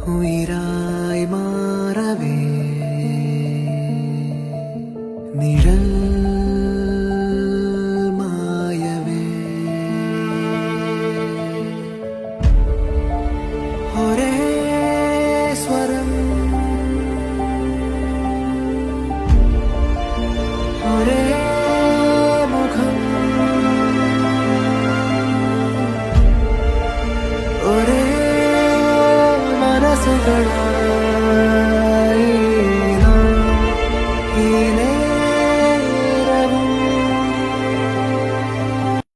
ഉയിരായി മാറവേ നിഴൽ മായവേ ഒരേ സ്വരം ഒരേ മുഖം ഒരേ മനസ്സുകളാ